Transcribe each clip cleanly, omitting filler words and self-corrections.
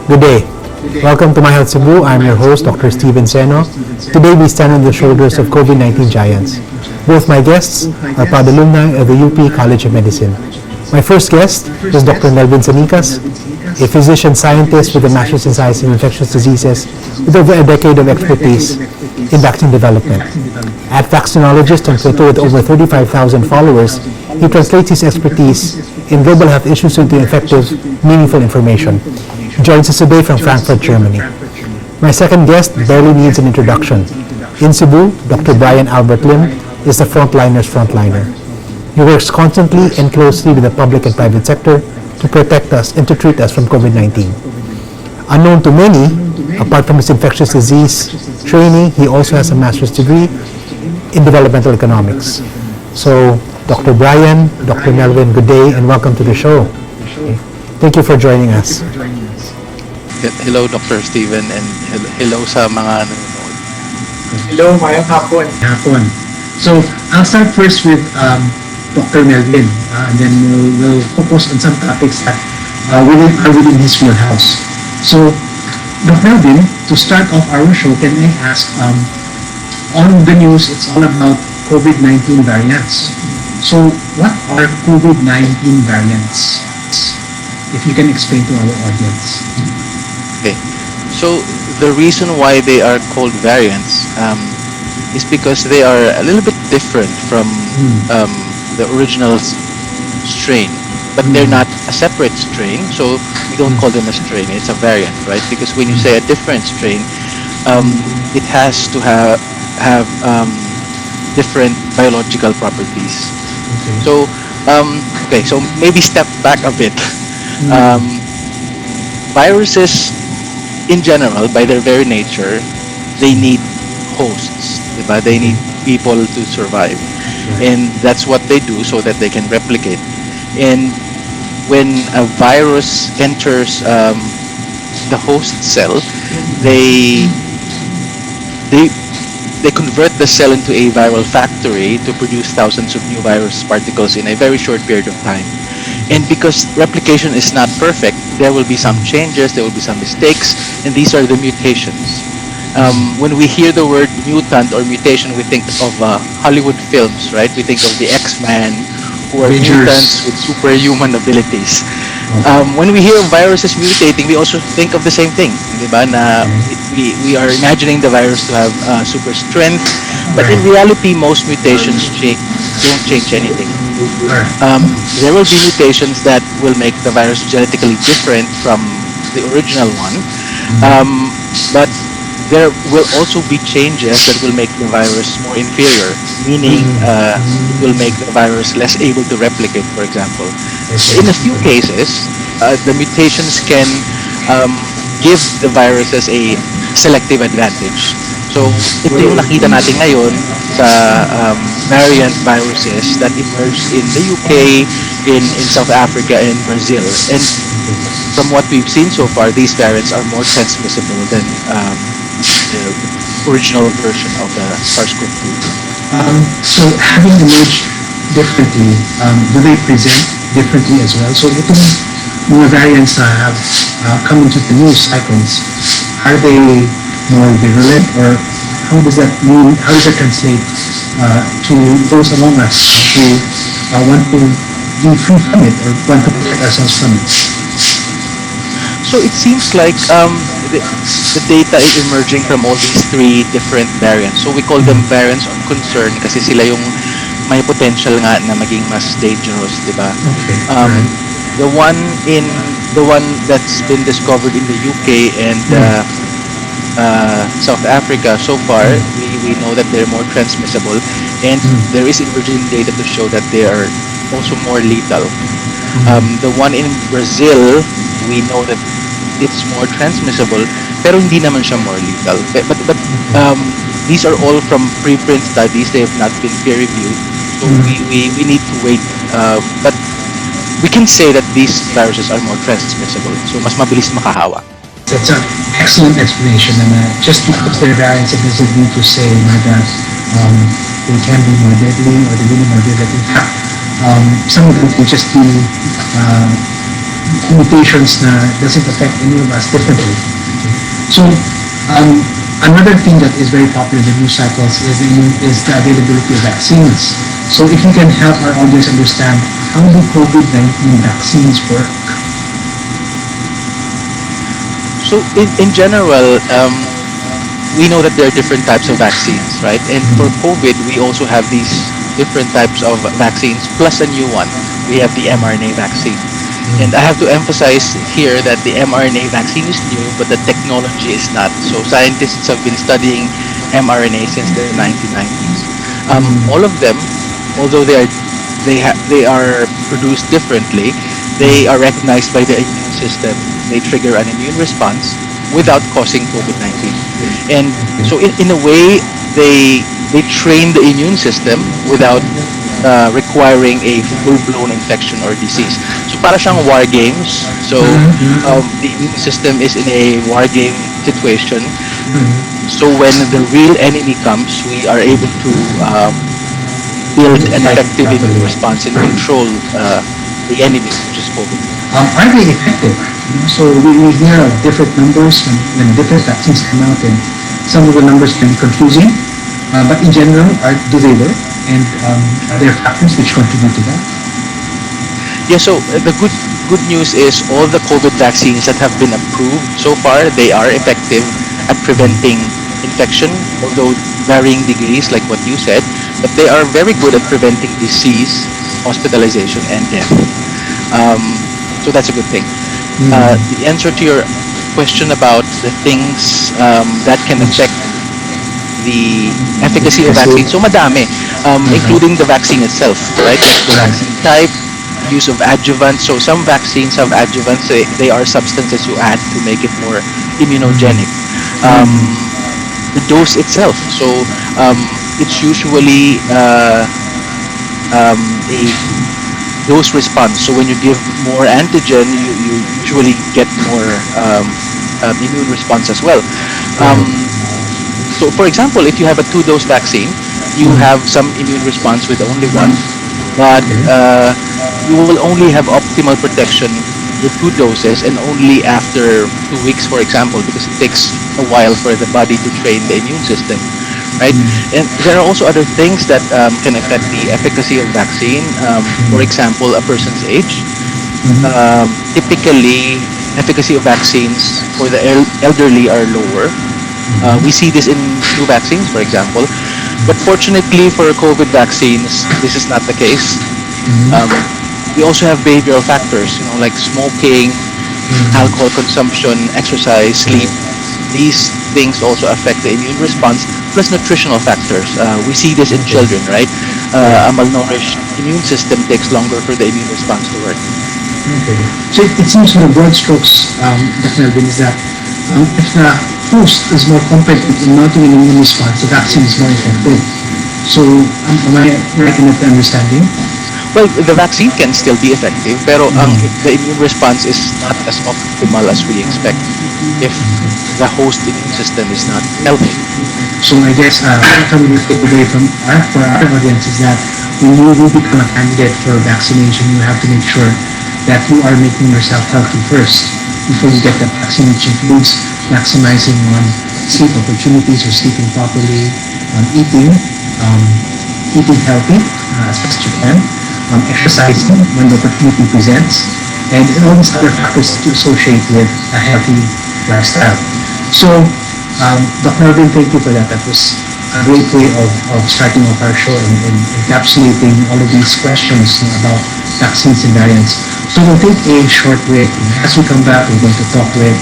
Good day. Welcome to My Health Cebu. I'm your host, Dr. Seno. Today we stand on the shoulders of COVID-19 giants. Both my guests are proud alumni of the UP College of Medicine. My first guest is Dr. Melvin Sanicas, a physician-scientist with a Master's in Science in Infectious Diseases with over a decade of expertise in vaccine development. At vaccinologist on Twitter with over 35,000 followers, he translates his expertise in global health issues into effective, meaningful information. He joins us today from Frankfurt, Germany. My second guest barely needs an introduction. In Cebu, Dr. Bryan Albert Lim is the frontliner's frontliner. He works constantly and closely with the public and private sector to protect us and to treat us from COVID-19. Unknown to many, apart from his infectious disease training, he also has a master's degree in developmental economics. So, Dr. Bryan, Dr. Melvin, good day and welcome to the show. Thank you for joining us. Hello, Dr. Steven, and hello sa mga nanonood. Hello, mayang hapon. So, I'll start first with Dr. Melvin, and then we'll focus on some topics that are within his wheelhouse. So, Dr. Melvin, to start off our show, can I ask, on the news, it's all about COVID-19 variants. So, what are COVID-19 variants? If you can explain to our audience. Okay, so the reason why they are called variants is because they are a little bit different from the original strain, but they're not a separate strain, so we don't call them a strain. It's a variant, right? Because when you say a different strain, it has to have different biological properties. Okay. So maybe step back a bit. Viruses in general, by their very nature, they need hosts, diba? They need people to survive, and that's what they do so that they can replicate. And when a virus enters the host cell, they convert the cell into a viral factory to produce thousands of new virus particles in a very short period of time. And because replication is not perfect, there will be some changes, there will be some mistakes, and these are the mutations. When we hear the word mutant or mutation, we think of Hollywood films, right? We think of the X-Men, who are mutants with superhuman abilities. When we hear of viruses mutating, we also think of the same thing, diba? Na we are imagining the virus to have super strength, but in reality, most mutations don't change anything. There will be mutations that will make the virus genetically different from the original one, but there will also be changes that will make the virus more inferior, meaning it will make the virus less able to replicate, for example. In a few cases, the mutations can give the viruses a selective advantage. So ito yung nakita natin ngayon sa variant viruses that emerged in the UK, in South Africa, and Brazil. And from what we've seen so far, these variants are more transmissible than the original version of the SARS-CoV-2. So having emerged differently, do they present differently as well? So itong mga variants na have come into the news cycles, are they more virulent, or how does that mean? How does that translate to those among us who want to be free from it or want to protect ourselves from it? So it seems like the data is emerging from all these three different variants. So we call them variants of concern kasi sila yung may potential nga na maging mas dangerous, di ba? Okay. The one that's been discovered in the UK and South Africa so far, we know that they're more transmissible, and there is emerging data to show that they are also more lethal. The one in Brazil, we know that it's more transmissible, pero hindi naman siya more lethal. But these are all from preprint studies; they have not been peer reviewed, so we need to wait. But we can say that these viruses are more transmissible, so mas mabilis makahawa. That's an excellent explanation, and just because they're variants, it doesn't mean to say that they can be more deadly or they will be more deadly. In fact, some of them can just be mutations na doesn't affect any of us differently. So, another thing that is very popular in the news cycles is the availability of vaccines. So, if you can help our audience understand how do COVID-19 vaccines work? So in general, we know that there are different types of vaccines, right? And for COVID, we also have these different types of vaccines plus a new one. We have the mRNA vaccine. And I have to emphasize here that the mRNA vaccine is new, but the technology is not. So scientists have been studying mRNA since the 1990s. All of them, although they are produced differently, they are recognized by the immune system. They trigger an immune response without causing COVID-19. And so in a way, they train the immune system without requiring a full-blown infection or disease. So para siyang war games. So the immune system is in a war game situation. So when the real enemy comes, we are able to build an effective immune response and control the enemy, which is COVID. Are they effective? So we hear of different numbers when different vaccines come out, and some of the numbers can be confusing. But in general, do they work? And are there factors which contribute to that? Yeah, so the good news is all the COVID vaccines that have been approved so far, they are effective at preventing infection, although varying degrees, like what you said, but they are very good at preventing disease, hospitalization, and death. So that's a good thing. The answer to your question about the things that can affect the efficacy of vaccine, so madami, including the vaccine itself, right? The vaccine type, use of adjuvants. So some vaccines have adjuvants. They are substances you add to make it more immunogenic. The dose itself. So it's usually a dose response. So when you give more antigen, you usually get more immune response as well. So for example, if you have a 2-dose vaccine, you have some immune response with only one, but you will only have optimal protection with 2 doses and only after 2 weeks, for example, because it takes a while for the body to train the immune system, right? And there are also other things that can affect the efficacy of vaccine. For example, a person's age. Typically, efficacy of vaccines for the elderly are lower. We see this in flu vaccines, for example. But fortunately for COVID vaccines, this is not the case. We also have behavioral factors, like smoking, alcohol consumption, exercise, sleep. These things also affect the immune response, plus nutritional factors. We see this in children, right? A malnourished immune system takes longer for the immune response to work. Okay. So it seems from the broad strokes, Dr. Melvin, is that if the host is more competent in mounting an immune response, the vaccine is more effective. So am I right in that understanding? Well, the vaccine can still be effective, pero the immune response is not as optimal as we expect if the host immune system is not healthy. So I guess what we take away for our audience is that when you will become a candidate for vaccination, you have to make sure that you are making yourself healthy first before you get the vaccine, which includes maximizing on sleep opportunities or sleeping properly, on eating healthy as best you can, exercising when the opportunity presents, and all these other factors to associate with a healthy lifestyle. So, Dr. Melvin, thank you for that. That was a great way of starting off our show and encapsulating all of these questions about vaccines and variants. So we'll take a short break. As we come back, we're going to talk with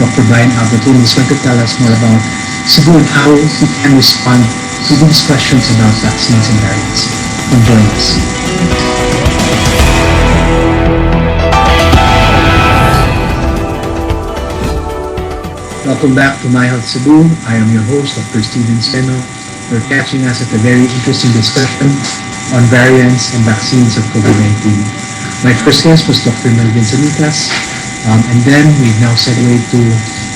Dr. Bryan Albert Lim, who's going to tell us more about Cebu and how we can respond to these questions about vaccines and variants. Come join us. Welcome back to My Health Cebu. I am your host, Dr. Seno. You're catching us at a very interesting discussion on variants and vaccines of COVID-19. My first guest was Dr. Melvin Sanicas, and then we've now segued to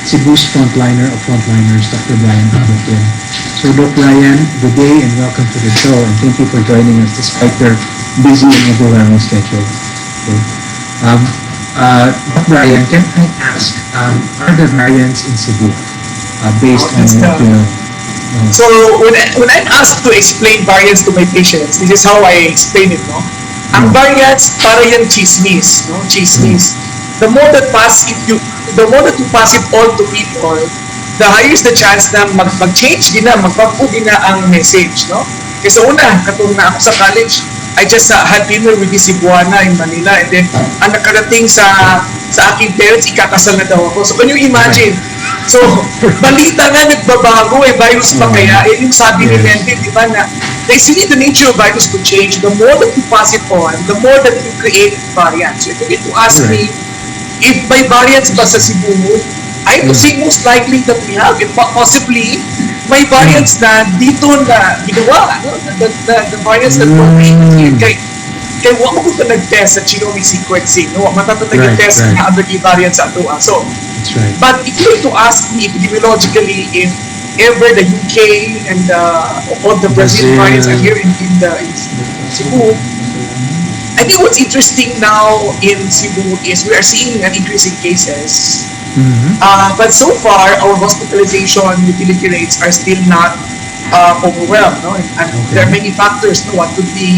Cebu's frontliner of frontliners, Dr. Bryan Albert Lim. So, Dr. Bryan, good day and welcome to the show, and thank you for joining us despite your busy and overwhelming schedule. Okay. Bryan, can I ask, are the variants in Cebu based on what you know? So when I'm asked to explain variants to my patients, this is how I explain it, no? Ang variants para yung chismis, no? Chismis. The more that you pass it on to people, the higher is the chance na mag-change din na, magbago din na ang message, no? Kasi una, katong na ako sa college, I just had dinner with this Cebuana in Manila, and then ang nakarating sa aking parents, ikakasal na daw ako. So can you imagine? So, balita nga nagbabago, virus pa kaya, yung sabi ni Melvin, di ba, na they see the nature of virus to change. The more that you pass it on, the more that you create variants. So if you need to ask me, if may variants ba sa Cebu, I would say most likely that we have it. Possibly, may variants na dito na ginawa, no? The variants that were made here. Kaya wala ko ito nag-test sa genomic sequencing. No? Matatag nag-test na other variants sa ito. So, but if you were to ask me epidemiologically if ever the UK and all the Brazil variants are here in Cebu, I think what's interesting now in Cebu is we are seeing an increase in cases. But so far, our hospitalization utility rates are still not overwhelmed. No? And there are many factors. No? What could be,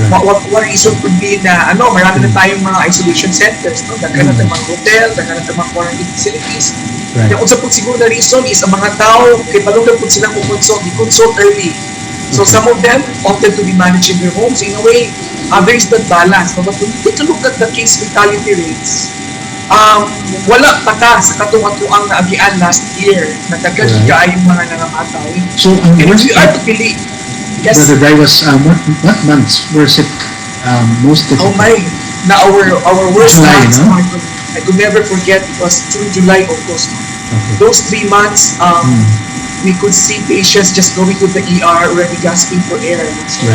one reason could be na marami na tayong mga isolation centers. No? Daghan na tayong mga hotel, daghan na tayong mga quarantine facilities. Yung unsa po siguro na reason is ang mga tao, kay palong po silang i-consult early. So some of them opted to be managed in their homes. In a way, there is that balance. No? But when you take a look at the case fatality rates, wala pa ka sa katungatuang na agian last year. Nagkagagiga yung mga nangamatay. So, and if you are to believe, yes. Brother Bry, was what months was it most difficult? Oh my, na our worst July, months, no? I could never forget, it was June, July, August. Okay. Those 3 months, we could see patients just going to the ER already gasping for air. So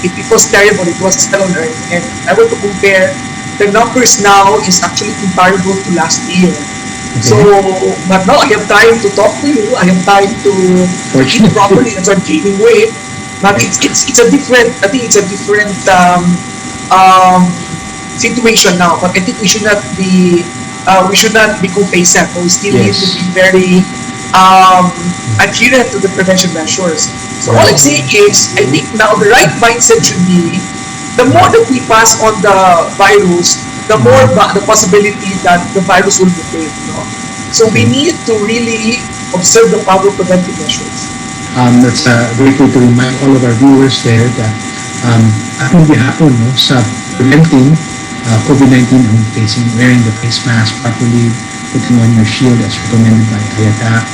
it was terrible, it was hell on earth. And I want to compare, the numbers now is actually comparable to last year. Okay. So, but now I have time to talk to you, I have time to eat properly and start gaining weight. But it's a different, I think it's a different situation now. But I think we should not be complacent. We still need to be very adherent to the prevention measures. So all I'm saying is, I think now the right mindset should be, the more that we pass on the virus, the more the possibility that the virus will mutate. No? So we need to really observe the power of preventive measures. That's very good to remind all of our viewers there that ang gihapon sa preventing COVID-19 ang facing, wearing the face mask properly, putting on your shield as recommended by IATA,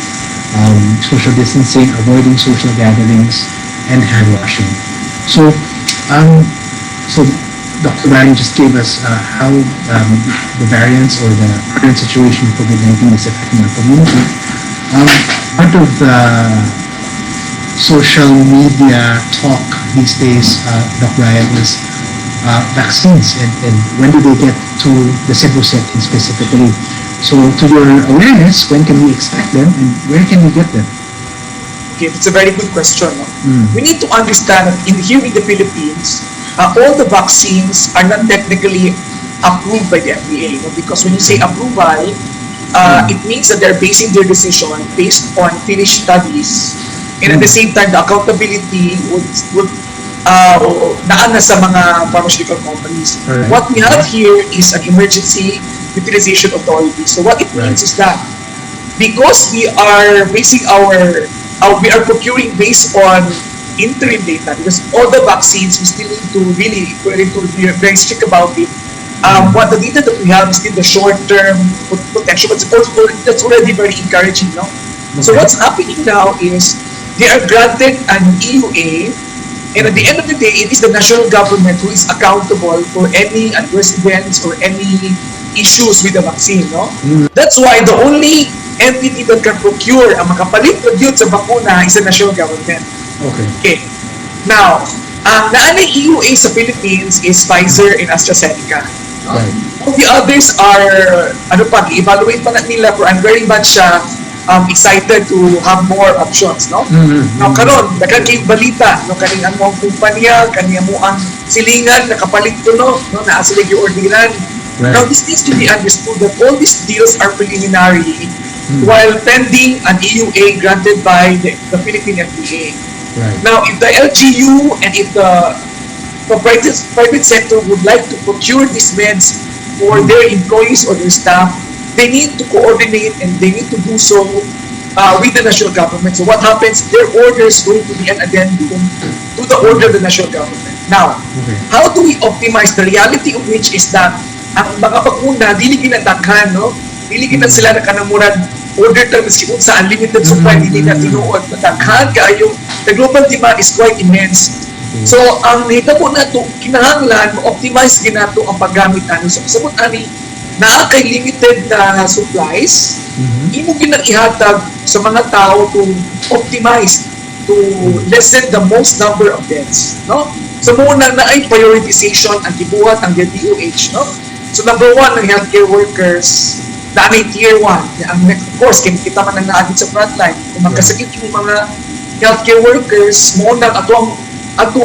social distancing, avoiding social gatherings, and hand washing. So Dr. Bryan just gave us how the variants or the current situation of COVID-19 is affecting our community. Part of the social media talk these days, Dr. Bryan, is vaccines and when do they get to the Cebu setting specifically. So to your awareness, when can we expect them and where can we get them? Okay, that's a very good question. No? We need to understand that here in the Philippines, all the vaccines are not technically approved by the FDA. No? Because when you say approval, it means that they're basing their decision based on finished studies. And at the same time, the accountability would naan na sa mga pharmaceutical companies. Right. What we have here is an emergency utilization authority. So what it means is that because we are basing we are procuring based on interim data, because all the vaccines we still need to really be very strict about it. What the data that we have is still the short-term protection, but that's already very encouraging, no? Okay. So what's happening now is they are granted an EUA, and at the end of the day, it is the national government who is accountable for any adverse events or any issues with the vaccine, no? That's why the only entity that can procure ang makapalit na yun sa bakuna is the national government. Okay. Now, ang naanay EUA sa Philippines is Pfizer and AstraZeneca. Right. All the others are, i-evaluate pa na nila, pero I'm very much excited to have more options, no? Now, karon, dagan kayong balita, no? Kaning ang mga kumpanya, kaniya mo ang silingan, nakapalit ko, no? Naasilig yung ordinan, Right. Now, this needs to be understood that all these deals are preliminary while pending an EUA granted by the Philippine FDA. Right. Now, if the LGU and if the private sector would like to procure these meds for their employees or their staff, they need to coordinate and they need to do so with the national government. So what happens? Their order is going to be an addendum to the order of the national government. Now, how do we optimize? The reality of which is that ang mga bakuna, dili ginataghan, no? Dili ginat sila na kanamurad order terms sa unlimited supply, dili na tinuod. Mataghan kayo. The global demand is quite immense. So, ang hitabo na ito, kinahanglan, ma-optimize ginato ang paggamit ani. So, sabot ani, na kay limited na supplies, imo ginang ihatag sa mga tao to optimize, to lessen the most number of deaths, no? So muna na ay prioritization ang gibuhat ang DOH, no? So number one, ang healthcare workers, na ay tier 1. Ang next, of course, kita man ang naagit sa frontline. Kung magkasakit yung mga healthcare workers, muna ato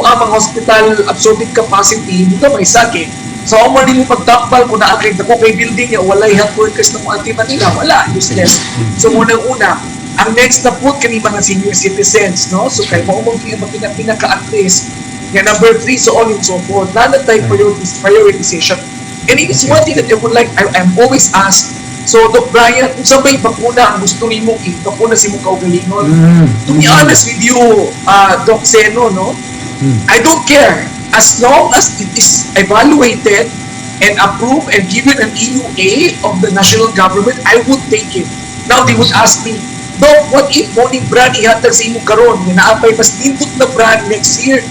ang mga hospital absorbing capacity, hindi may sakit. So, mo din yung pagtakbal kung naakit ako kay building niya, wala yung health workers na mga timan nila, wala, useless. So, unang-una, ang next na po kani mga senior citizens, no? So, kay mo pinaka-at risk. Yan, number 3, so on and so forth. Nana tayo prioritization. And it is one thing that I would like, I'm always asked, so, Doc Bryan, kung sabay bakuna ang gusto ni mo, bakuna si mo kaugalingon. To be honest with you, Doc Seno, no? I don't care. As long as it is evaluated and approved and given an EUA of the national government, I would take it. Now, they would ask me, Doc, what if morning brand ihatag sa imo karon? Naapay mas input na brand next year.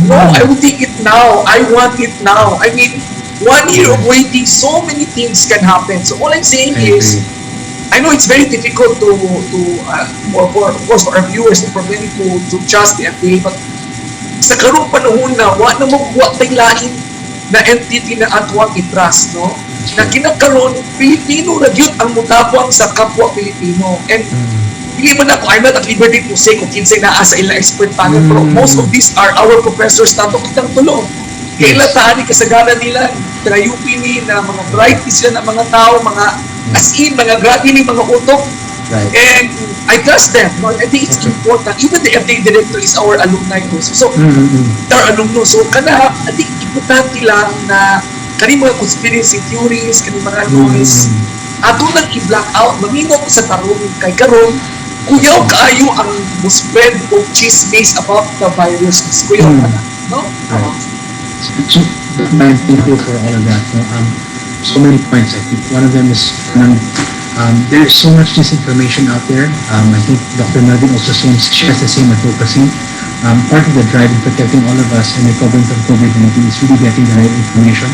No, I would take it now. I want it now. I mean, 1 year of waiting, so many things can happen. So all I'm saying is, I know it's very difficult for of course, for our viewers and for many to trust the FDA, but sa karong panahon na wa na magbuhat tay lain na entity na atwang i-trust, no? Na kinakaroon Pilipino ra gyud ang mutabang sa kapwa Pilipino. And hindi man ako, I'm not at liberty to say kung kinsay naa sa ilang expert panel, pero most of these are our professors nato kitang tulong. Kailan taan kasagaran nila na UP ni na mga bright sila na mga tao, mga as in mga grabe ni mga utok. Right. And I trust them. No? I think it's important. Even the FDA director is our alumni also. So, our alumnus. So, I think importante lang na kani mga conspiracy theories, kani mga noise, ato lang i-block out, maminaw sa tarong kay karon, kuyaw kaayo ang spread of chismis about the virus. Kuyaw ka na. No? So, thank you for all of that. No? So many points, I think. One of them is there's so much disinformation out there. I think Dr. Melvin also shares the same advocacy. Part of the drive in protecting all of us and recovering from COVID-19 is really getting the right information.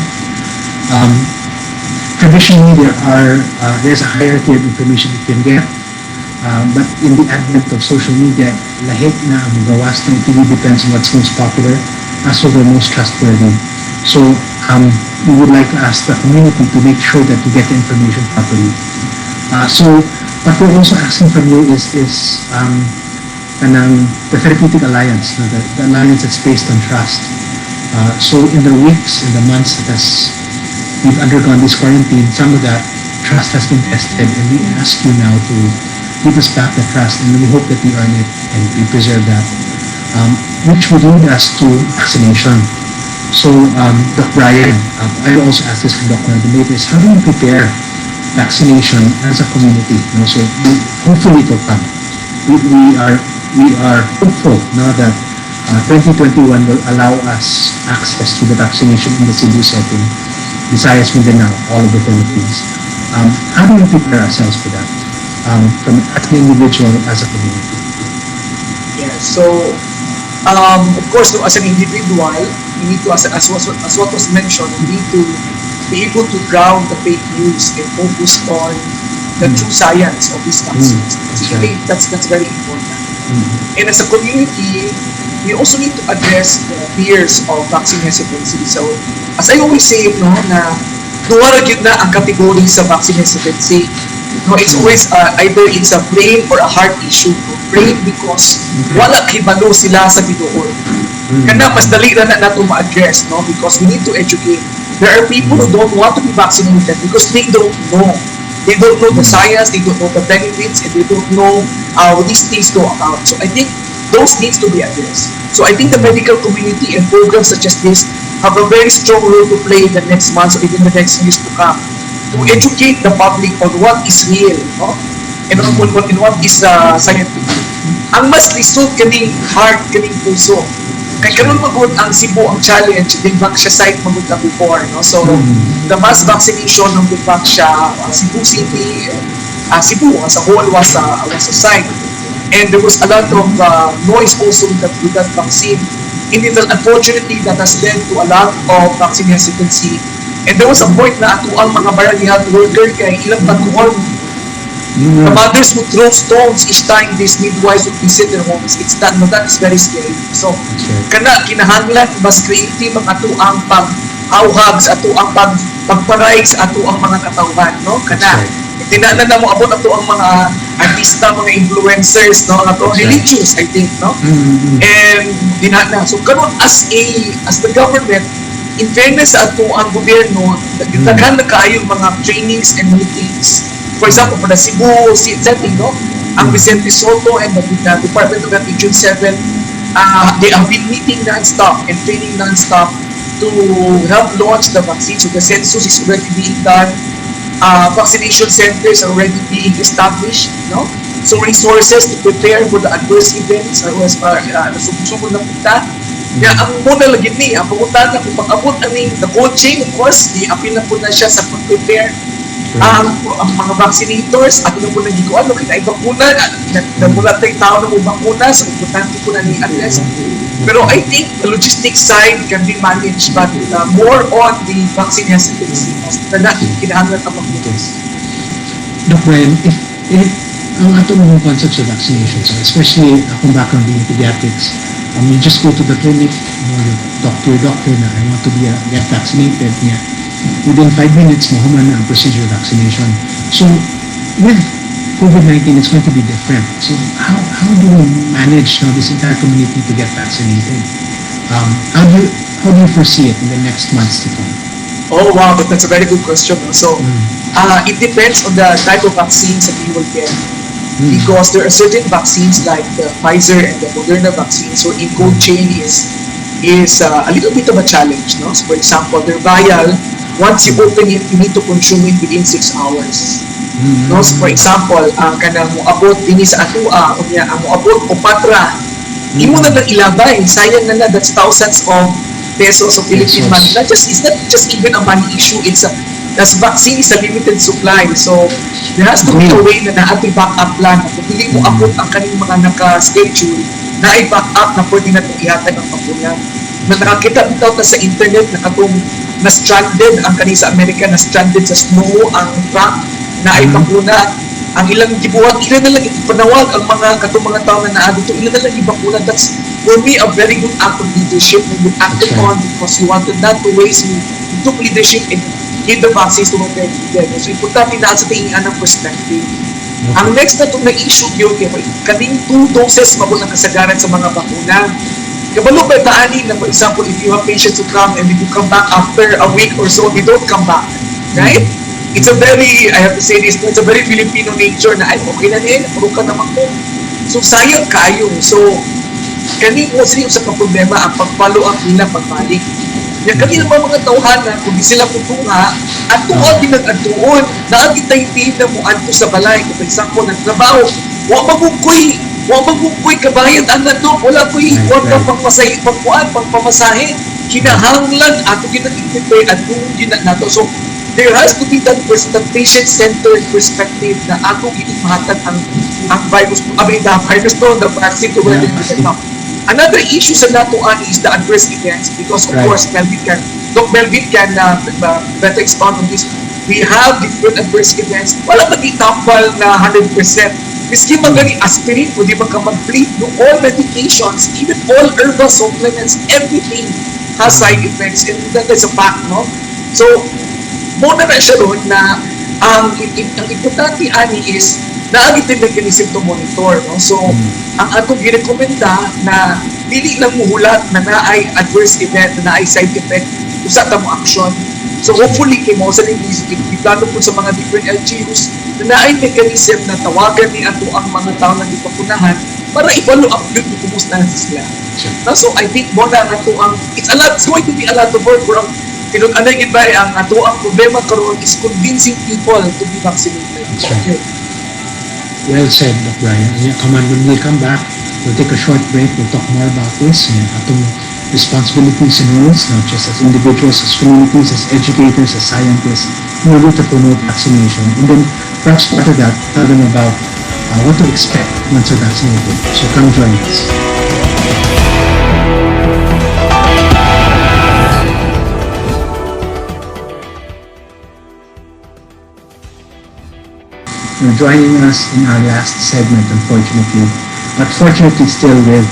Traditionally, there's a hierarchy of information you can get. But in the advent of social media, lahit na ang gawas na it really depends on what's most popular as well the most trustworthy. So, we would like to ask the community to make sure that we get the information properly. So, what we're also asking from you is the therapeutic alliance, the alliance that's based on trust. So, in the weeks, in the months that we've undergone this quarantine, some of that trust has been tested, and we ask you now to give us back the trust, and we hope that we earn it and we preserve that, which would lead us to vaccination. So, Dr. Bryan, I will also ask this from Dr. Albert, is how do you prepare vaccination as a community? No? So, hopefully it will come. We are hopeful now that 2021 will allow us access to the vaccination in the Cebu setting, Visayas, Mindanao, all of the Philippines. How do we prepare ourselves for that? From as an individual, as a community? Yeah, so of course, as an individual, we need to, as what was mentioned, we need to be able to ground the fake news and focus on the true science of these vaccines. I think that's very important. And as a community, we also need to address the fears of vaccine hesitancy. So, as I always say, no, na duwara gyud na ang category sa vaccine hesitancy. No, it's always either it's a brain or a heart issue. Brain because wala kibalo sila sa tinuod. Kana mas dali na nato ma-address, no, because we need to educate. There are people who don't want to be vaccinated because they don't know. They don't know the science, they don't know the benefits, and they don't know how these things go about. So I think those needs to be addressed. So I think the medical community and programs such as this have a very strong role to play in the next months or even the next years to come to educate the public on what is real, no? And on what is scientific. Ang mas lisod kaning heart, kaning puso. Kaya karon magod ang Cebu ang challenge, din back siya site magod na before, no? So the mass vaccination ng din back siya Cebu City, Cebu as a whole was a site. And there was a lot of noise also with that vaccine. And it unfortunately that has led to a lot of vaccine hesitancy. And there was a point na ato ang mga barangay health worker kay ilang tatuon. The mothers would throw stones each time these midwives would visit their homes. It's that, no, that is very scary. So, kana kinahanglan mas creative ang ato ang pag-hawhag sa ato ang pagparay sa ato ang mga katawhan, no? Kana tinanan na mo abot ato ang mga artista, mga influencers, no? Ato religious, I think, no? And dinana. So karon as the government, in fairness sa ato ang gobyerno, daghan na kaayo mga trainings and meetings. For example, for the Cebu setting, no? Ang Vicente Soto and the Department of Health in June 7, they have been meeting non-stop and training non-stop to help launch the vaccine. So the census is already being done. Vaccination centers are already being established, no? So resources to prepare for the adverse events are nasubsubod na punta. Kaya ang muna lagi ni, ang pangutan na kung pag-abot aning the cold chain, of course, apil na po na siya sa pag-prepare. Ang mga vaccinators, ato na po nang gikuan, no? Kaya bakuna, namula tayong tao na mo bakuna, so importante po na ni-address. Pero I think the logistics side can be managed, but more on the vaccine hesitancy as na kinahanglan ang mag-address. Doc Bryan, if ang ato mga concepts of vaccination, so especially akong background being pediatrics, you just go to the clinic, you talk to your doctor na I want to get vaccinated niya. Within 5 minutes, mahuman na ang procedure vaccination. So, with COVID-19, it's going to be different. So, how do we manage this entire community to get vaccinated? How do you foresee it in the next months to come? Oh wow, that's a very good question. So, it depends on the type of vaccines that you will get. Because there are certain vaccines like the Pfizer and the Moderna vaccines, so in cold chain is a little bit of a challenge, no? So for example, their vial, once you open it, you need to consume it within 6 hours. No? So for example, kanang moabot din sa atua, o niya, ang moabot o patra, imo na lang ilabay, sayang na that's thousands of pesos of Philippine money. It's not just even a money issue, das vaccine is a limited supply. So, there has to be a way na natin backup plan. Kung hindi mo abot ang kaning mga naka-schedule, na i-backup na pwede na itong ihatag ang pagpunan. Na nakakita bitaw ta sa internet na katong na-stranded ang kaning sa Amerika, na-stranded sa snow ang truck na ay pagpuna. Ang ilang gibuhat, ilan na lang ipanawag ang mga katong mga tao na naadito, ilan na lang ibakuna. That's for me a very good act of leadership and you acted on because you wanted not to waste me. You took leadership and give the vaccines to mga people. So, importante na sa tingin ng perspective. Ang next na itong na-issue yun, kaning 2 doses mabot ang kasagaran sa mga bakuna. Kabalo ba taani na, for example, if you have patients who come and if you come back after a week or so, they don't come back. Right? It's a very, I have to say this, it's a very Filipino nature na, ay, okay na din, puro ka naman ko. So, sayang kayo. So, kaning mo sila sa problema ang pag-follow up nila pagbalik. Yan kanina mga tauhanan, kung di sila putunga, at tuon din nag-atuon, naagitay-tin na mo anto sa balay. For example, nagtrabaho, huwag magbukoy kabayad ang nato, wala ko'y huwag pang pangpamasahe, kinahanglan, ato ginag-intipay, at kung nato. So, there has to be that patient-centered perspective na ato ginigmahatag ang virus, the vaccine to where they develop. Another issue sa natuan is the adverse events because of course Doc Melvin can better expand on this. We have different adverse events. Wala mag-itambal na 100%. Miski magani aspirin, pwede mag-bleed. No, all medications, even all herbal supplements, everything has side effects and that is a fact, no? So, muna na siya ron na ang importante ani is naagitin mechanism to monitor, no? So, ang atong girekomenda na dili lang muhulat na naay adverse event, na naay side effect, usa ta mo action. So hopefully kay mo sa iplano po sa mga different LGUs na naay mechanism na tawagan ni ato ang mga tao na ipapunahan para i-follow up yun kung kumusta na sila. No? So I think mo na ato ang it's going to be a lot of work for ang anay gid ba ang ato ang problema karon is convincing people to be vaccinated. That's right. Well said, Dr. Bryan. Come on, when we come back, we'll take a short break. We'll talk more about this and atong responsibilities and roles, not just as individuals, as communities, as educators, as scientists, in order to promote vaccination. And then, perhaps part of that, tell them about what to expect once they're vaccinated. So come join us. Joining us in our last segment, unfortunately, but fortunately still with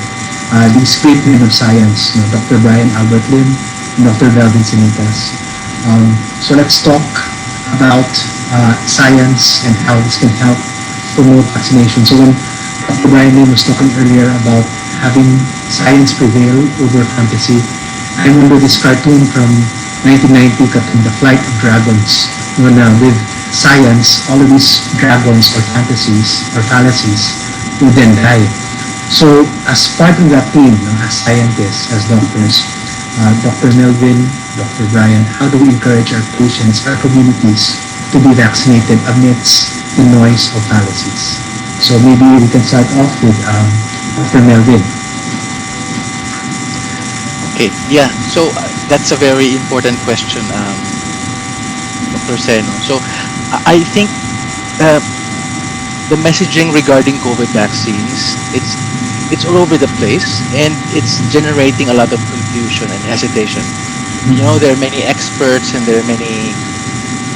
these great men of science, Dr. Bryan Albert Lim and Dr. Melvin Sanicas. So let's talk about science and how this can help promote vaccination. So when Dr. Bryan Lim was talking earlier about having science prevail over fantasy, I remember this cartoon from 1990 called The Flight of Dragons, when with science, all of these dragons or fantasies or fallacies would then die. So as part of that team, as scientists, as doctors, Dr. Melvin, Dr. Bryan, how do we encourage our patients, our communities to be vaccinated amidst the noise of fallacies? So maybe we can start off with Dr. Melvin. Okay, yeah. So that's a very important question, Dr. Seno. So I think the messaging regarding COVID vaccines, it's all over the place and it's generating a lot of confusion and hesitation. You know, there are many experts and there are many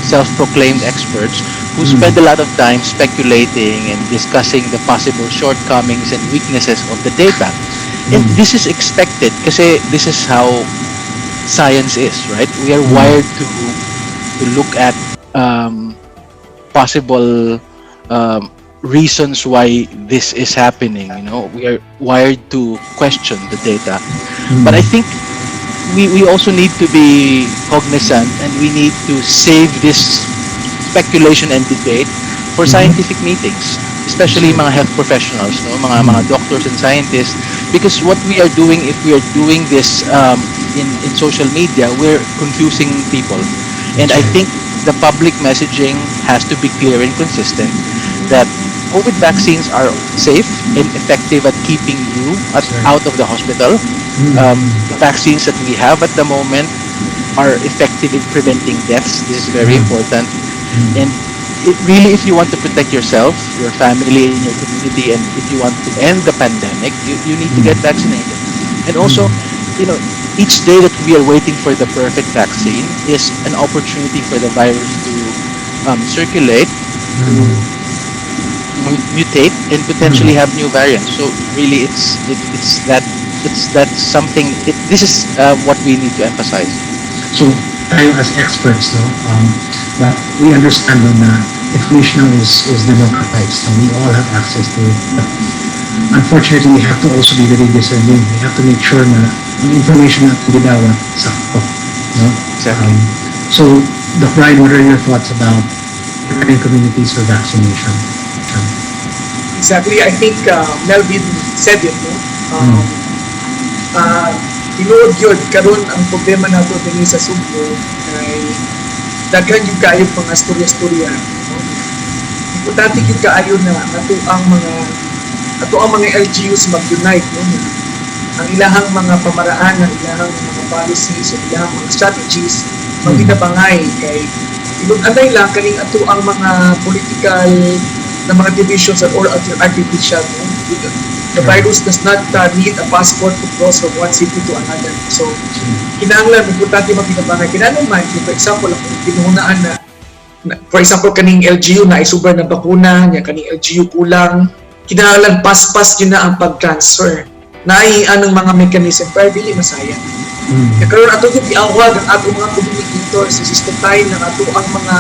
self-proclaimed experts who spend a lot of time speculating and discussing the possible shortcomings and weaknesses of the data. And this is expected kasi this is how science is, right? We are wired to look at possible reasons why this is happening. You know, we are wired to question the data. But I think we also need to be cognizant and we need to save this speculation and debate for scientific meetings, especially mga health professionals, mga doctors and scientists, because what we are doing, if we are doing this in social media, we're confusing people. And I think the public messaging has to be clear and consistent that COVID vaccines are safe and effective at keeping you out of the hospital. The vaccines that we have at the moment are effective in preventing deaths. This is very important. And really, if you want to protect yourself, your family, and your community, and if you want to end the pandemic, you need to get vaccinated. And also, you know, each day that we are waiting for the perfect vaccine is an opportunity for the virus to circulate, mutate, and potentially have new variants. So really, it's that something. This is what we need to emphasize. So tayo as experts, but we understand na information is democratized and we all have access to it. But unfortunately, we have to also be very discerning. We have to make sure na ang information na bidawat sakto. Exactly. So, Dr. Bryan, what are your thoughts about preparing communities for vaccination? Exactly, I think Melvin said it, tinuod yun, karon ang problema nato din sa Cebu ay daghan yung kayo mga storya-storya. Importante yung kaayo na ato ang mga LGUs mag-unite, ang ilahang mga pamaraan, ang ilahang mga policies, ang ilahang mga strategies, magginabangay kay anay lang kaning ato ang mga political na mga divisions or artificial. The virus does not need a passport to cross from one city to another. So, kinahanglan, importante magkinabangay. Kinahanglan man, for example, kung pinuhunaan na, for example, kaning LGU na isubra ng bakuna, kaning LGU kulang, kinahanglan pas-pas yun na ang pag-transfer. Naiian ng mga mechanism, pero dili masaya. Karon ato yung iawag ang ato mga communicators, this is the time na ato ang mga,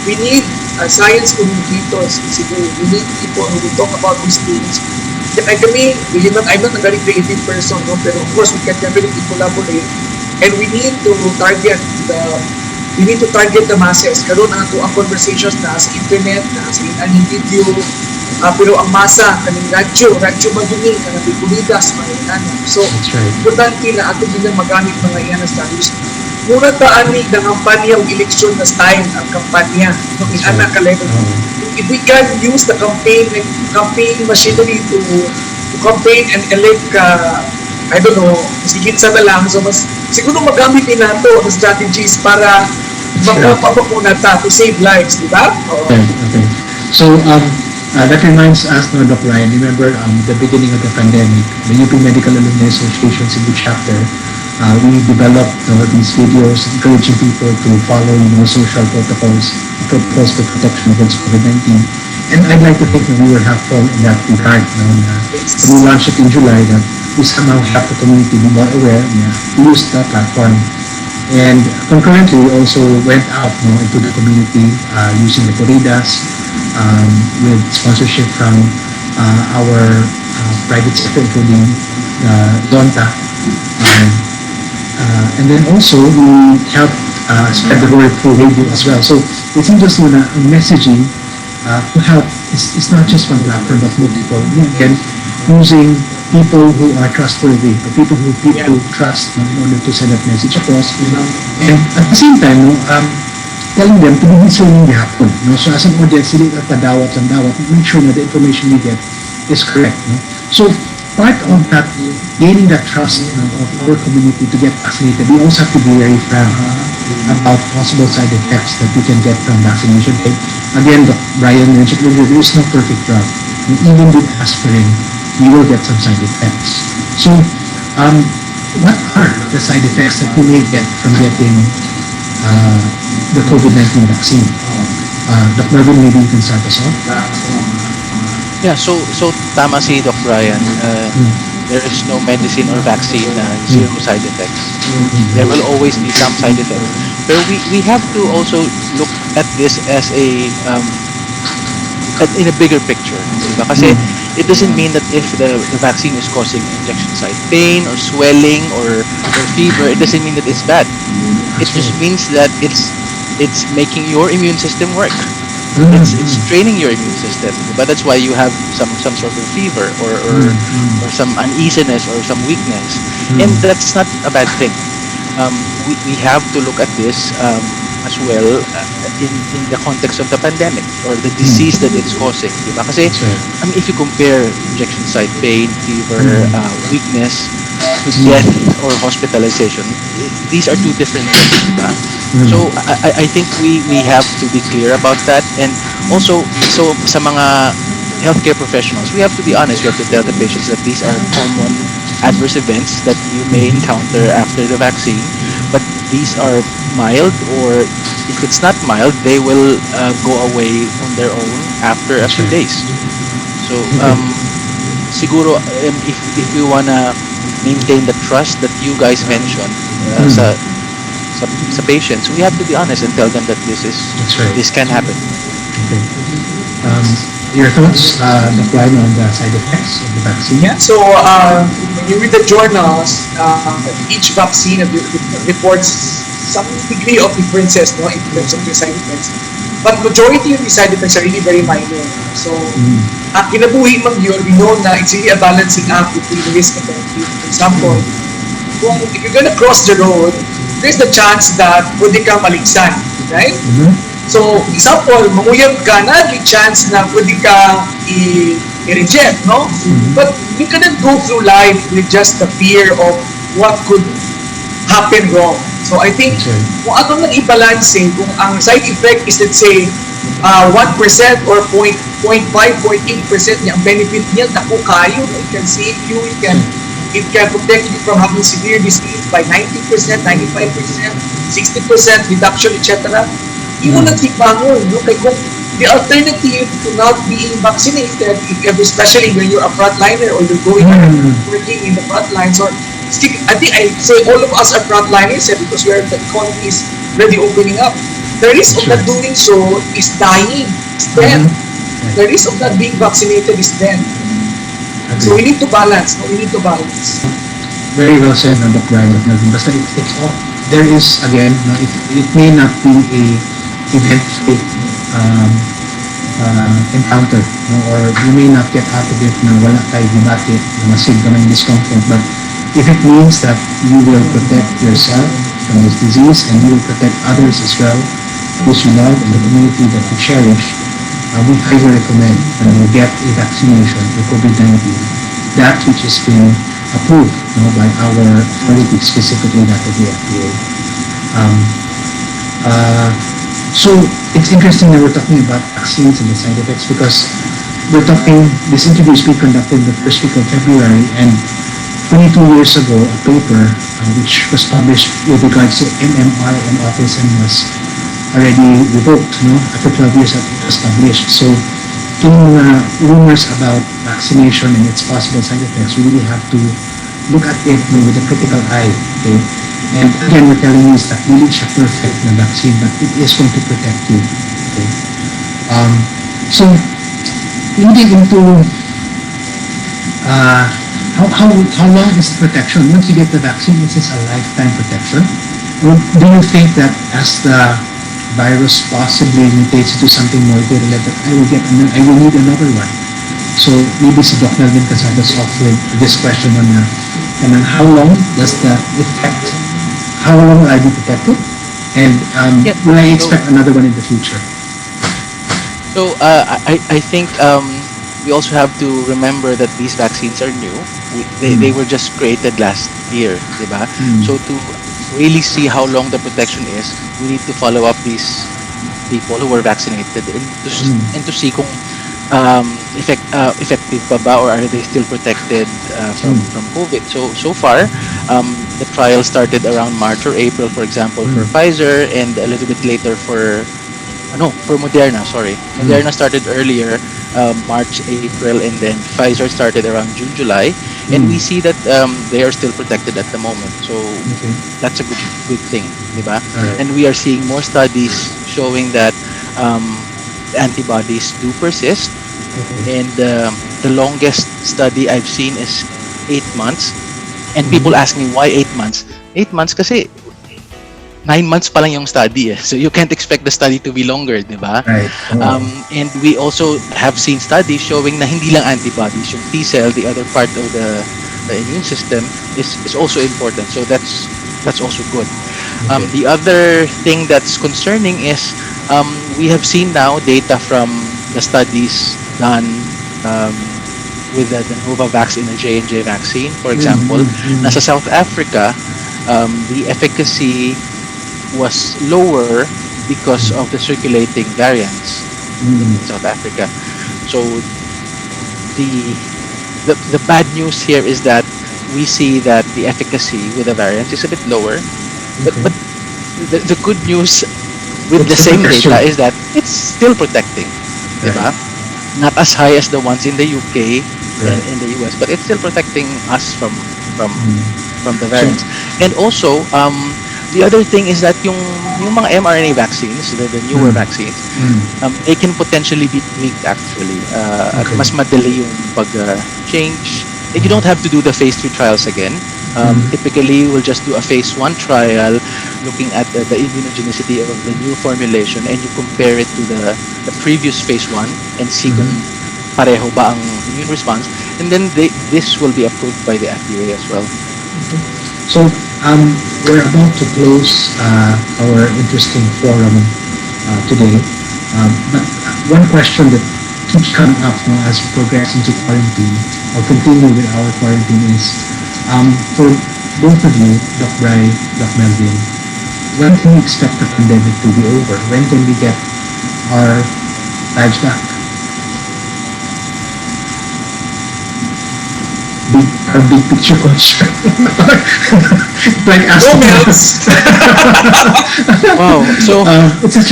we need science communicators in Cebu. We need people who will talk about these things. Kaya kami, I'm not a very creative person, pero of course we can definitely collaborate and we need to target the we need to target the masses. Karon ang ato ang conversations na sa internet, na sa inyong video, pero ang masa, kaning radyo ba yun kanang pikulidas, mga inan. So, That's right. importante na ato din magamit mga iyan na values. Mura ta ani ng kampanya o eleksyon na style ang kampanya. No, in anak ka level. If we can use the campaign machinery to campaign and elect I don't know, sigit sa na lang. So, mas, siguro magamit din nato ang strategies para magpapapuna ta to save lives, di ba? Okay, okay. So, that reminds us, no, Dr. Ryan, remember the beginning of the pandemic, the UP Medical Alumni Association Cebu chapter, we developed these videos encouraging people to follow social protocols for protection against COVID-19. And I'd like to think that we were helpful in that regard. We launched it in July, that we somehow help the community be more aware and use the platform. And concurrently, we also went out into the community using the corridas with sponsorship from our private sector, including Donta. And then also, we helped spread the word through radio as well. So it's not just messaging to help. It's not just one platform, but multiple. Again, using people who are trustworthy, the people who people trust in order to send that message across. And at the same time, telling them to be discerning gihapon. So as an audience, sila padawat ang dawat, make sure na the information we get is correct. So part of that, gaining that trust of our community to get vaccinated, we also have to be very frank about possible side effects that we can get from vaccination. Again, Bryan mentioned earlier, there is no perfect drug. And even with aspirin, you will get some side effects. So, what are the side effects that you may get from getting the COVID-19 vaccine? Dr. Melvin, maybe you can start us off. Yeah, so tama si Doc Bryan. There is no medicine or vaccine na zero side effects. There will always be some side effects. But we have to also look at this as in a bigger picture. Diba? Kasi it doesn't mean that if the vaccine is causing injection site pain or swelling or fever, it doesn't mean that it's bad. It just means that it's making your immune system work. It's training your immune system, but that's why you have some sort of fever or some uneasiness or some weakness, and that's not a bad thing. We have to look at this as well in the context of the pandemic or the disease that it's causing. Diba? Kasi I mean, if you compare injection site pain, fever, weakness to death or hospitalization, these are two different things. Diba? So I think we have to be clear about that, and also so sa mga healthcare professionals, we have to be honest. We have to tell the patients that these are common adverse events that you may encounter after the vaccine, but these are mild, or if it's not mild, they will go away on their own after a few days. So siguro if we wanna maintain the trust that you guys mentioned sa patients, we have to be honest and tell them that this can happen. Okay. Your thoughts, Dr. Bryan, on the side effects of the vaccine? Yeah, so when you read the journals, each vaccine reports some degree of differences, no, in terms of the side effects. But majority of the side effects are really very minor. So, ang kinabuhi man yun, we know na it's really a balancing act between the risk and benefit. For example, if you're gonna cross the road, there's the chance that pwede kang maligsan, right? So, example, mamuyag ka na, may chance na pwede ka i-reject, no? But you cannot go through life with just the fear of what could happen wrong. So, I think, kung atong nang i-balance, kung ang side effect is, let's say, 1% or 0.5, 0.8% niya, ang benefit niya, naku kayo, it can save you, it can protect you from having severe disease by 90%, 95%, 60% reduction, etc. Even at Tipangon, kay kung the alternative to not being vaccinated, especially when you're a frontliner or you're going working in the front lines, or I think I say all of us are frontliners because the economy is already opening up. The risk of not doing so is dying, is death. The risk of not being vaccinated is death. So we need to balance. We need to balance. Very well said, Dr. Bryan. Basta it's all there is again, no, it may not be a event-free um, encounter, no, or you may not get out of it na wala tayo debate, na masig ka ng discomfort, but if it means that you will protect yourself from this disease and you will protect others as well, those you love and the community that you cherish, we highly recommend that you get a vaccination for COVID-19, that which has been approved, no, by our authorities, specifically that of the FDA. Um, so it's interesting that we're talking about vaccines and the side effects because this interview is being conducted the first week of February, and 22 years ago, a paper which was published with regards to MMR and autism was already revoked, no? After 12 years after it was published. So, yung rumors about vaccination and its possible side effects, we really have to look at it, no, with a critical eye, okay? And again, we're telling you is that really siya perfect na vaccine, but it is going to protect you, okay? So, leading into how long is the protection? Once you get the vaccine, is this a lifetime protection? Or do you think that as the virus possibly mutates to something more virulent, that I will need another one? So maybe si Dr. Melvin Casadas off with this question on and then how long does the effect, how long will I be protected? And will I expect another one in the future? So I think we also have to remember that these vaccines are new. They were just created last year, diba? So to really see how long the protection is, we need to follow up these people who were vaccinated and to see kung effective pa ba, or are they still protected from COVID. So far, the trial started around March or April, for example, for Pfizer, and a little bit later for Moderna. Moderna started earlier, March, April, and then Pfizer started around June, July, and we see that they are still protected at the moment. So that's a good thing, diba? Right. And we are seeing more studies showing that antibodies do persist, and the longest study I've seen is 8 months. And people ask me, why 8 months? 8 months kasi 9 months pa lang yung study, so you can't expect the study to be longer, di ba? Right. And we also have seen studies showing na hindi lang antibodies, yung T cell, the other part of the immune system, is also important. So that's also good. The other thing that's concerning is we have seen now data from the studies done with the Novavax and the J&J vaccine, for example. Nasa South Africa, the efficacy was lower because of the circulating variants in South Africa. So the bad news here is that we see that the efficacy with the variants is a bit lower, but the good news with the same data is that it's still protecting, diba? Not as high as the ones in the UK and in the US, but it's still protecting us from the variants. And also, the other thing is that yung mga mRNA vaccines, the newer vaccines, they can potentially be tweaked actually. At mas madali yung pag-change. You don't have to do the phase 3 trials again. Typically, we'll just do a phase 1 trial looking at the immunogenicity of the new formulation, and you compare it to the previous phase 1 and see kung pareho ba ang immune response. And then this will be approved by the FDA as well. So, we're about to close our interesting forum today. But one question that keeps coming up as we progress into quarantine or continue with our quarantine is, for both of you, Dr. Bryan, Dr. Melvin, when can we expect the pandemic to be over? When can we get our lives back? Big picture question. Like asking Wow. So it's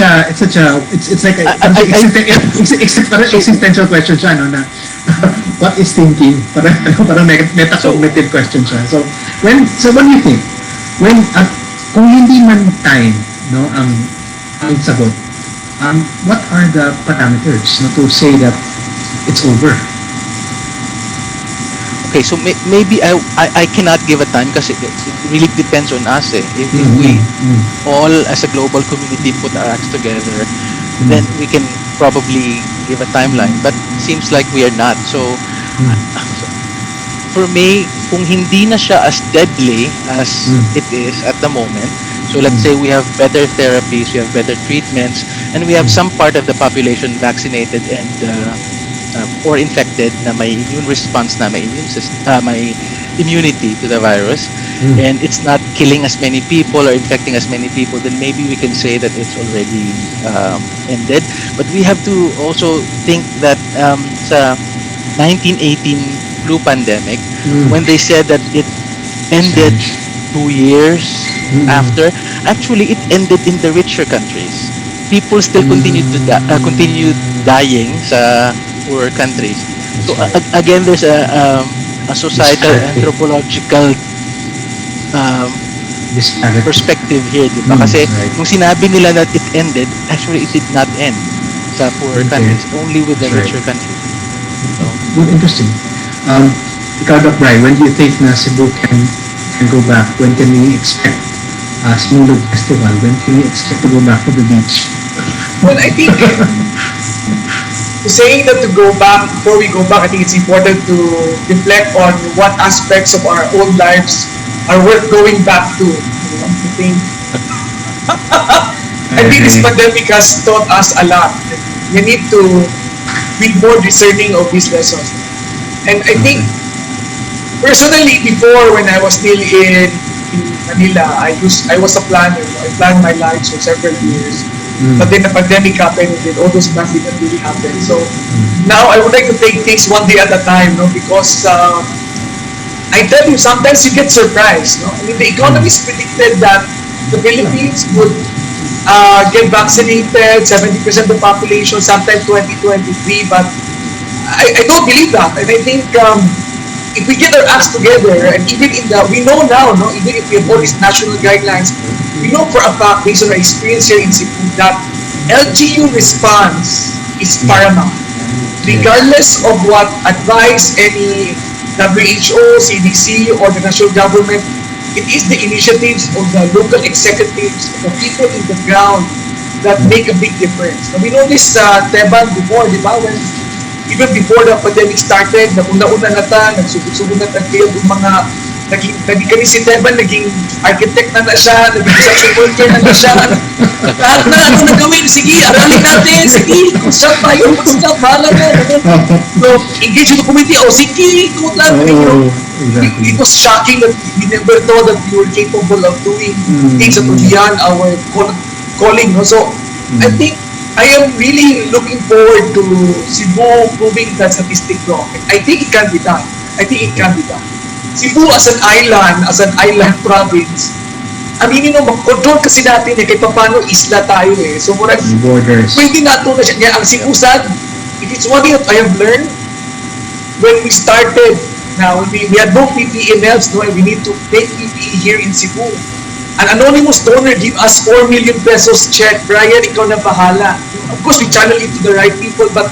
like existential question siya, no, na what is thinking? Parang metacognitive question siya. So what do you think? When kung hindi man time, no, ang sagot, what are the parameters, no, to say that it's over? Okay, so maybe I cannot give a time because it really depends on us. If we all as a global community put our acts together, then we can probably give a timeline. But seems like we are not. So for me, kung hindi na siya as deadly as it is at the moment, so let's say we have better therapies, we have better treatments, and we have some part of the population vaccinated and or infected na may immune response na may immune system, may immunity to the virus, and it's not killing as many people or infecting as many people, then maybe we can say that it's already ended. But we have to also think that sa 1918 flu pandemic, when they said that it ended 2 years after, actually it ended in the richer countries. People still continued dying sa poorer countries. So again, there's a societal anthropological perspective here, di ba? Kasi kung sinabi nila that it ended, actually it did not end sa poorer countries, only with the richer countries. So, well, interesting. Ikaw, Doc Bryan, when do you think na Cebu can go back? When can we expect Smulog Festival? When can we expect to go back to the beach? Well, I think saying that to go back, before we go back, I think it's important to reflect on what aspects of our own lives are worth going back to. I think this pandemic has taught us a lot. We need to be more discerning of these lessons. And I think, personally, before, when I was still in Manila, I was a planner. I planned my life for several years. But then the pandemic happened, and then all those plans didn't really happen. So now I would like to take things one day at a time, because I tell you, sometimes you get surprised. I mean, the economists predicted that the Philippines would get vaccinated, 70% of the population, sometime 2023, but I don't believe that. And I think if we get our acts together, and even we know now, even if we have all these national guidelines, we know for a fact, based on our experience here in Cebu, that LGU response is paramount. Regardless of what advice any WHO, CDC, or the national government, it is the initiatives of the local executives, the people in the ground, that make a big difference. Now, we know this Teban before, di ba? Even before the pandemic started, una-una na nagsugod-sugod na tayo yung mga naging kami si Teban, naging architect na siya, naging construction worker na siya. Lahat na, ano na gawin? Sige, aralin natin, sige, construct tayo, construct, bahala na. So, engage in the community, sige, good lang. It was shocking that we never thought that we were capable of doing things that were beyond our calling. So, I think I am really looking forward to Cebu proving that statistic wrong. I think it can be done. Cebu as an island province, aminin mo, mag-control kasi natin kahit paano isla tayo So, borders. Pwede nato na siya. Ang Cebu sad, if it's one thing that I have learned, when we started, now we had no PPE in else, and we need to take PPE here in Cebu. An anonymous donor give us 4 million pesos check. Bryan, ikaw na bahala. Of course, we channel it to the right people, but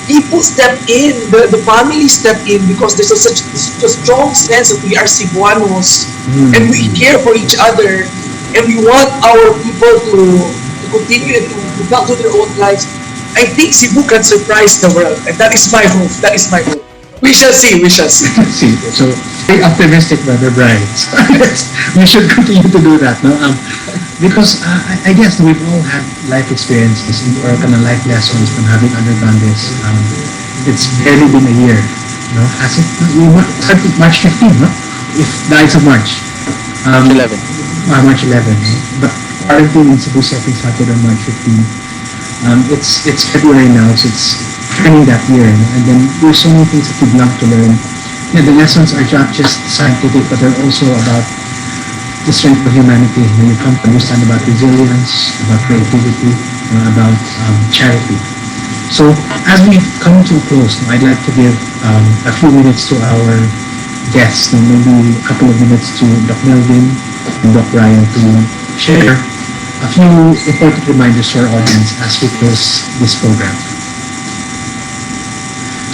people step in, the family step in, because there's such a strong sense that we are Cebuanos, and we care for each other, and we want our people to continue and to back to their own lives. I think Cebu can surprise the world, and that is my hope. We shall see. So, very optimistic, Brother Bryan. So, we should continue to do that, no? Because I guess we've all had life experiences or kind of life lessons from having undergone this. It's barely been a year, no? Has it? We started March 15, no? If the Ides of March. 11. March 11. But quarantine in Cebu setting started on March 15. It's February now, so it's turning that year, no? And then there's so many things that we'd love to learn. Yeah, the lessons are not just scientific, but they're also about the strength of humanity. When you come to understand about resilience, about creativity, about charity. So, as we come to a close, I'd like to give a few minutes to our guests, and maybe a couple of minutes to Dr. Melvin and Dr. Bryan to share a few important reminders to our audience as we close this program.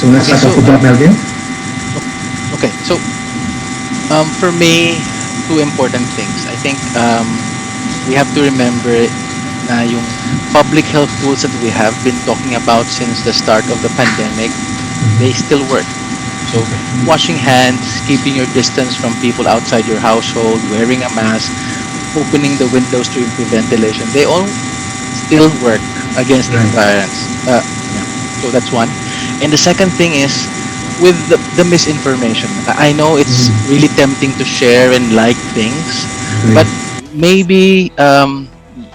So let's start off with Dr. Melvin. Okay, so for me, two important things. I think we have to remember na yung public health tools that we have been talking about since the start of the pandemic, they still work. So washing hands, keeping your distance from people outside your household, wearing a mask, opening the windows to improve ventilation, they all still work against these variants. Yeah. So that's one. And the second thing is with the misinformation. I know it's really tempting to share and like things, but maybe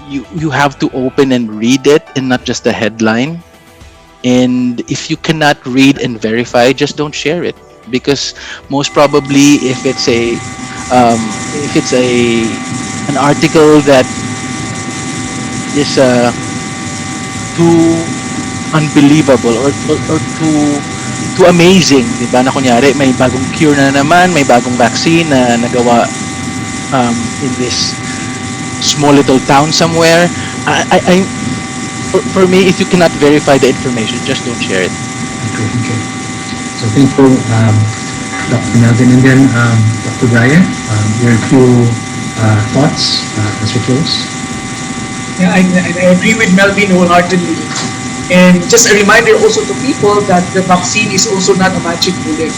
you have to open and read it and not just the headline. And if you cannot read and verify, just don't share it, because most probably if it's a an article that is too unbelievable or too amazing, di ba? Na kunyari may bagong cure na naman, may bagong vaccine na nagawa in this small little town somewhere. For me, if you cannot verify the information, just don't share it. Okay. So thank you, Dr. Melvin, and then Dr. Bryan, your few thoughts as we close. Yeah, I agree with Melvin wholeheartedly. And just a reminder also to people that the vaccine is also not a magic bullet.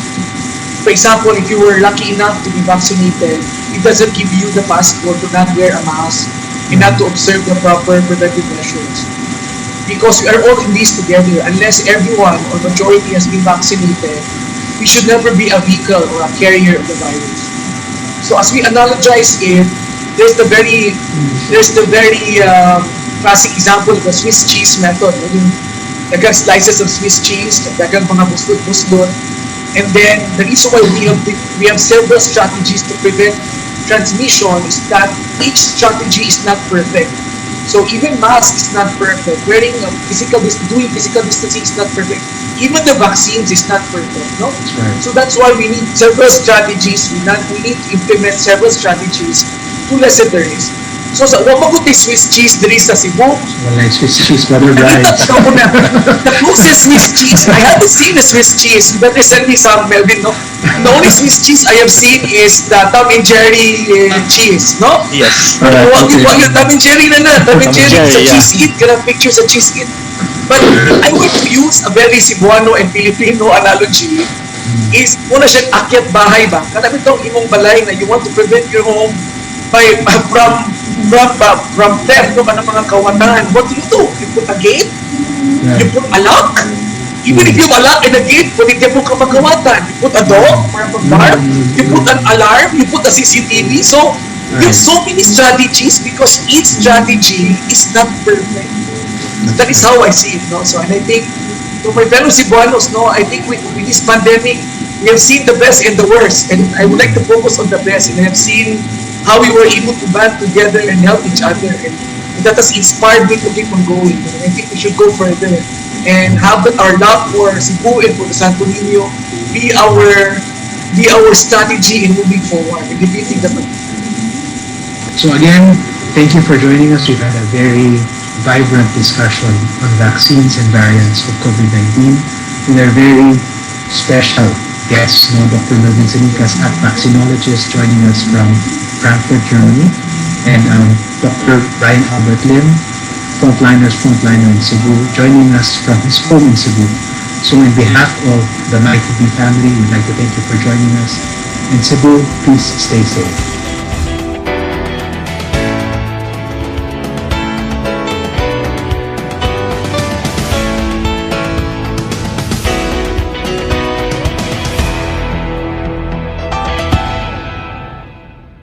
For example, if you were lucky enough to be vaccinated, it doesn't give you the passport to not wear a mask and not to observe the proper preventive measures. Because we are all in this together. Unless everyone or majority has been vaccinated, we should never be a vehicle or a carrier of the virus. So as we analogize it, there's the very classic example of the Swiss cheese method. Dagang slices of Swiss cheese, dagang mga buslot. And then the reason why we have several strategies to prevent transmission is that each strategy is not perfect. So even mask is not perfect. Doing physical distancing is not perfect. Even the vaccines is not perfect, no? That's right. So that's why we need several strategies. We need to implement several strategies to lessen the risk. So sa wamaguti Swiss cheese diri sa Cebu. Wala Swiss cheese, Brother Bryan. The closest Swiss cheese, I haven't seen a Swiss cheese. You better send me some, Melvin, no? The only Swiss cheese I have seen is the Tom and Jerry cheese, no? Yes. Huwag yung Tom and Jerry na. Tom and Jerry sa cheese eat. Ganang picture sa cheese eat. But I want to use a very Cebuano and Filipino analogy is muna siyang akyat bahay ba? Kanami itong imong balay na you want to prevent your home from theft ng mga kawatan. What do? You put a gate? You put a lock? Even if you lock in a gate, pwede mo ka magkawatan. You put a dog para mag-bark. You put an alarm. You put a CCTV. So, you have so many strategies because each strategy is not perfect. That is how I see it, no? So, and I think to my fellow Cebuanos, no, I think with this pandemic, we have seen the best and the worst, and I would like to focus on the best. And I have seen how we were able to band together and help each other, and that has inspired me to keep on going. And I think we should go further and have our love for Cebu and for the Santo Niño be our strategy in moving forward and defeating the pandemic. So again, thank you for joining us. We've had a very vibrant discussion on vaccines and variants of COVID-19 with our very special guests, Dr. Melvin Sanicas, a vaccinologist joining us from Frankfurt, Germany, and Dr. Bryan Albert Lim, frontliner in Cebu, joining us from his home in Cebu. So on behalf of the MyTV family, we'd like to thank you for joining us. And Cebu, please stay safe.